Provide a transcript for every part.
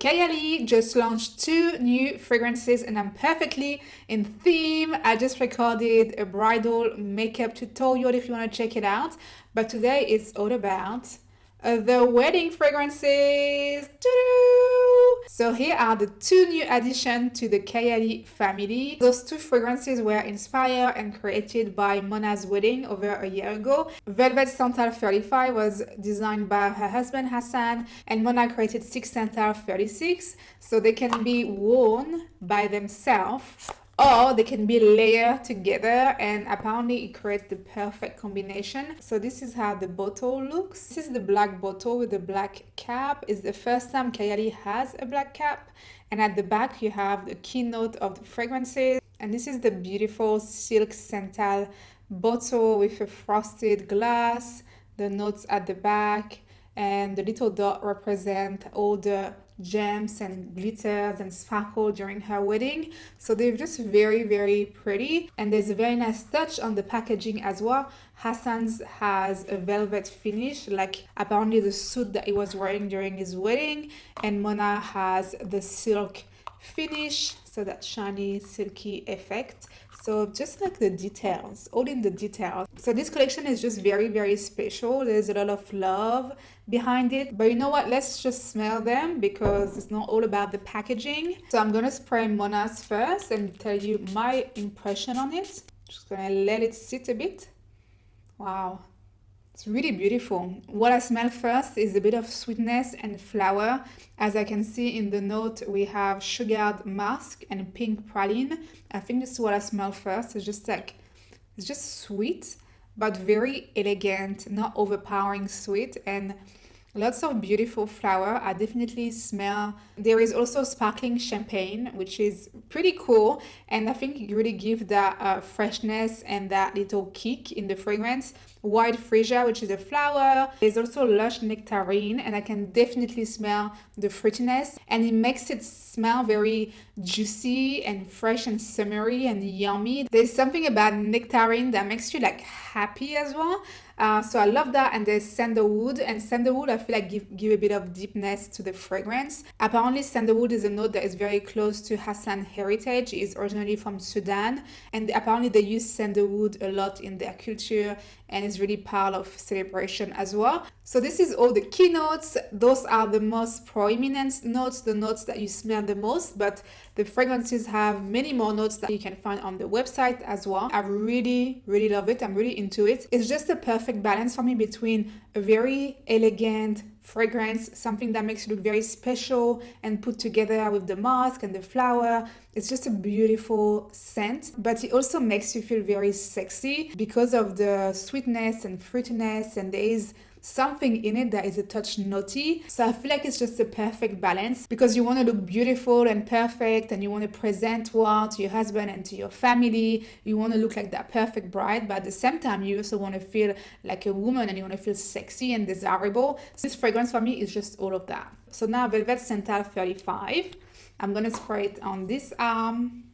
Kayali just launched 2 new fragrances and I'm perfectly in theme. I just recorded a bridal makeup tutorial if you want to check it out. But today it's all about the wedding fragrances. Doo-doo! So here are the 2 new additions to the Kayali family. Those 2 fragrances were inspired and created by Mona's wedding over a year ago. Velvet Santal 35 was designed by her husband Hassan, and Mona created 6 Santal 36, so they can be worn by themselves or they can be layered together, and apparently it creates the perfect combination. So this is how the bottle looks. This is the black bottle with the black cap. It's the first time Kayali has a black cap, and at the back you have the keynote of the fragrances. And this is the beautiful silk Santal bottle with a frosted glass, the notes at the back, and the little dot represent all the gems and glitters and sparkle during her wedding. So they're just very pretty, and there's a very nice touch on the packaging as well. Hassan's has a velvet finish, like apparently the suit that he was wearing during his wedding, and Mona has the silk finish, so that shiny silky effect. So just like the details, all in the details. So this collection is just very special. There's a lot of love behind it. But you know what? Let's just smell them because it's not all about the packaging. So I'm gonna spray Mona's first and tell you my impression on it. Just gonna let it sit a bit. Wow. It's really beautiful. What I smell first is a bit of sweetness and flower. As I can see in the note, we have sugared musk and pink praline. I think this is what I smell first. It's just sweet, but very elegant, not overpowering sweet, and lots of beautiful flower. I definitely smell. There is also sparkling champagne, which is pretty cool, and I think it really gives that freshness and that little kick in the fragrance. White Freesia, which is a flower. There's also Lush Nectarine, and I can definitely smell the fruitiness, and it makes it smell very juicy and fresh and summery and yummy. There's something about Nectarine that makes you like happy as well. So I love that. And there's Sandalwood, and Sandalwood I feel like give a bit of deepness to the fragrance. Apparently Sandalwood is a note that is very close to Hassan heritage. It's originally from Sudan, and apparently they use Sandalwood a lot in their culture, and it's really part of celebration as well. So this is all the keynotes. Those are the most prominent notes, the notes that you smell the most, but the fragrances have many more notes that you can find on the website as well. I really love it. I'm really into it. It's just a perfect balance for me between a very elegant fragrance, something that makes you look very special and put together with the musk and the flower. It's just a beautiful scent, but it also makes you feel very sexy because of the sweetness and fruitiness, and there is something in it that is a touch nutty. So I feel like it's just a perfect balance because you want to look beautiful and perfect, and you want to present well to your husband and to your family. You want to look like that perfect bride, but at the same time you also want to feel like a woman and you want to feel sexy and desirable. So this fragrance for me is just all of that. So now Velvet Santal 35. I'm gonna spray it on this arm,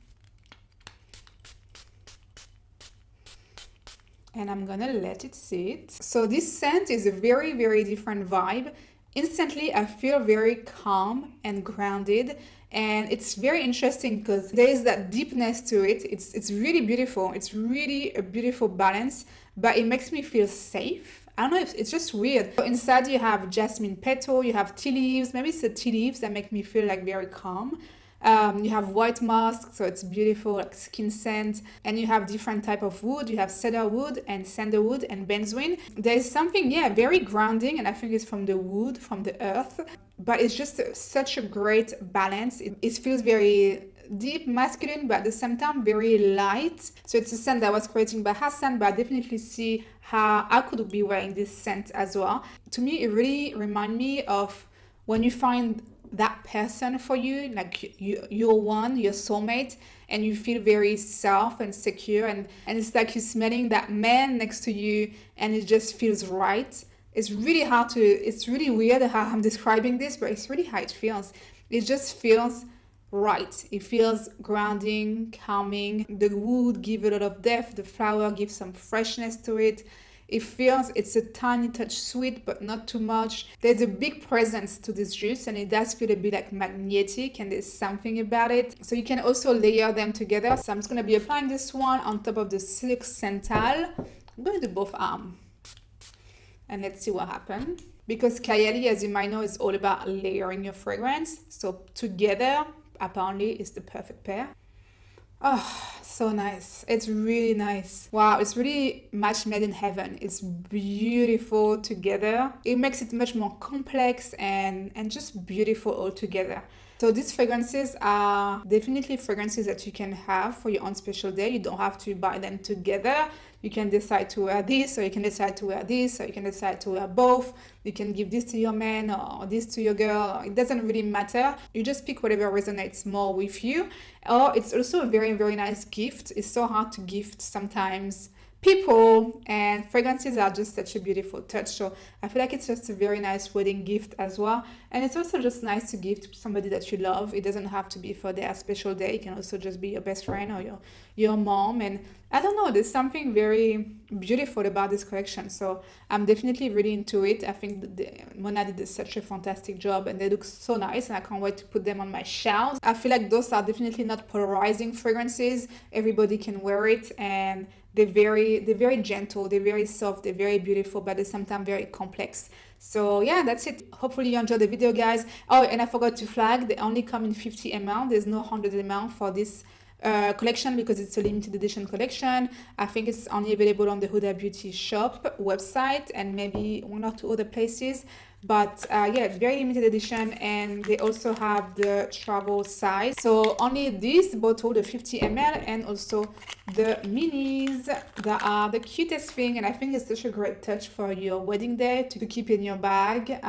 and I'm gonna let it sit. So this scent is a very different vibe. Instantly I feel very calm and grounded, and it's very interesting because there is that deepness to it. It's really beautiful. It's really a beautiful balance, but it makes me feel safe. I don't know if it's just weird. So inside you have jasmine petal, you have tea leaves. Maybe it's the tea leaves that make me feel like very calm. You have white musk, so it's beautiful, like skin scent, and you have different type of wood. You have cedarwood and sandalwood and benzoin. There is something, very grounding, and I think it's from the wood, from the earth, but it's just such a great balance. It feels very deep, masculine, but at the same time very light. So it's a scent that was created by Hassan, but I definitely see how I could be wearing this scent as well. To me, it really reminds me of when you find that person for you, like you're one, your soulmate, and you feel very safe and secure, and it's like you're smelling that man next to you, and it just feels right. It's really weird how I'm describing this, but it's really how it feels. It just feels right. It feels grounding, calming. The wood gives a lot of depth. The flower gives some freshness to it. It feels it's a tiny touch sweet, but not too much. There's a big presence to this juice, and it does feel a bit like magnetic, and there's something about it. So you can also layer them together. So I'm just gonna be applying this one on top of the Silk Santal. I'm going to do both arms, and let's see what happens. Because Kayali, as you might know, is all about layering your fragrance. So together, apparently, is the perfect pair. Oh, so nice. It's really nice. Wow, it's really match made in heaven. It's beautiful together. It makes it much more complex and just beautiful all together. So these fragrances are definitely fragrances that you can have for your own special day. You don't have to buy them together. You can decide to wear this, or you can decide to wear this, or you can decide to wear both. You can give this to your man or this to your girl. It doesn't really matter. You just pick whatever resonates more with you. Or it's also a very, very nice gift. It's so hard to gift sometimes people, and fragrances are just such a beautiful touch. So I feel like it's just a very nice wedding gift as well. And it's also just nice to give to somebody that you love. It doesn't have to be for their special day. It can also just be your best friend or your mom. And I don't know, there's something very beautiful about this collection. So I'm definitely really into it. I think Mona did such a fantastic job, and they look so nice, and I can't wait to put them on my shelves. I feel like those are definitely not polarizing fragrances. Everybody can wear it, and they're very gentle, they're very soft, they're very beautiful, but at the same time very complex. So yeah, that's it. Hopefully you enjoyed the video, guys. Oh, and I forgot to flag, they only come in 50 ml. There's no 100 ml for this collection because it's a limited edition collection. I think it's only available on the Huda Beauty shop website and maybe one or two other places. But yeah, it's very limited edition, and they also have the travel size. So only this bottle, the 50 ml, and also the minis that are the cutest thing. And I think it's such a great touch for your wedding day to keep in your bag.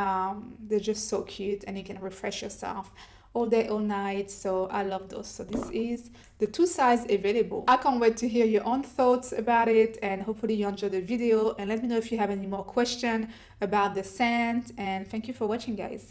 They're just so cute, and you can refresh yourself all day, all night. So I love those. So this is the 2 size available. I can't wait to hear your own thoughts about it, and hopefully you enjoyed the video, and let me know if you have any more questions about the scent. And thank you for watching, guys.